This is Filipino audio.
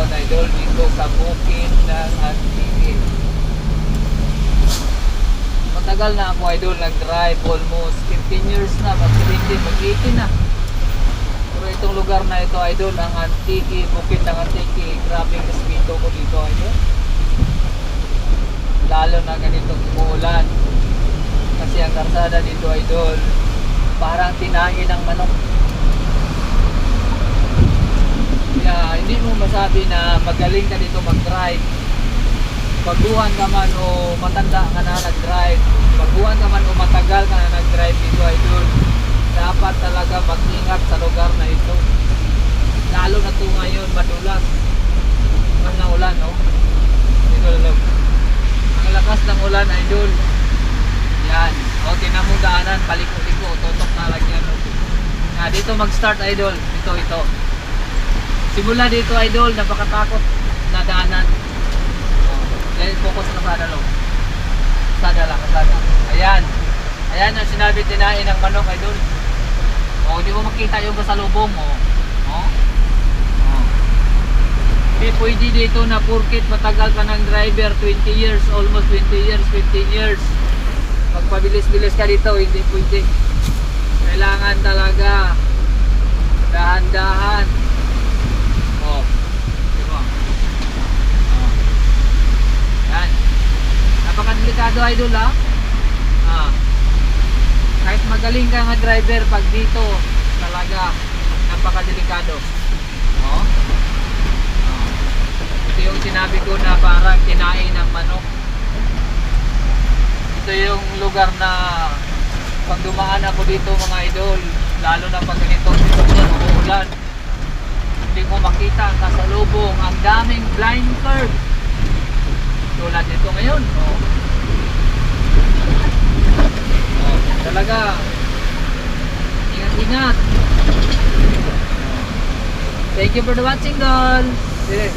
town, idol, dito sa bukid ng Antique. Matagal na ako, idol, nag-drive. Almost 15 years na, mag-17, mag-18 na. Pero itong lugar na ito, idol, ang Antique, bukid ng Antique, grabe ang respeto ko dito, idol. Lalo na ganitong umuulan. Kasi ang karsada dito, idol, parang tinahi ng manok. Kaya hindi mo masabi na magaling ka dito mag-drive. Baguhan ka man o matanda ka na nag-drive, baguhan ka man o matagal ka na nag-drive dito, idol, dapat talaga mag-ingat sa lugar na ito. Lalo na ito ngayon, madulas. Mas na ulan, no? Dito lang. Ang lakas ng ulan, idol. Yan. O, tinan mo daanan, paliko-liko, totok na lagyan. Yan, dito mag-start, idol. Ito. Simula dito, idol, napakatakot na daanan. Then focus na sa dalo. Kasada. Ayan. Ayan ang sinabi tinain ng manok, idol. O, hindi mo makita yung kasalubong mo. Hindi pwede dito na porkit matagal ka ng driver, 20 years, almost 20 years, 15 years. Magpabilis-bilis ka dito, hindi pwede. Kailangan talaga dahan-dahan. Yan. Napakadelikado, idol, ha? Kahit magaling ka nga driver, pag dito talaga napakadelikado. Ito yung sinabi ko na parang kinain ng manok. Ito yung lugar na pag dumaan ako dito, mga idol, lalo na pag ganito umuulan, hindi ko makita ang kasalubong, ang daming blind curve tulad nito ngayon. Talaga ingat. Thank you for the watching, doll. Sige.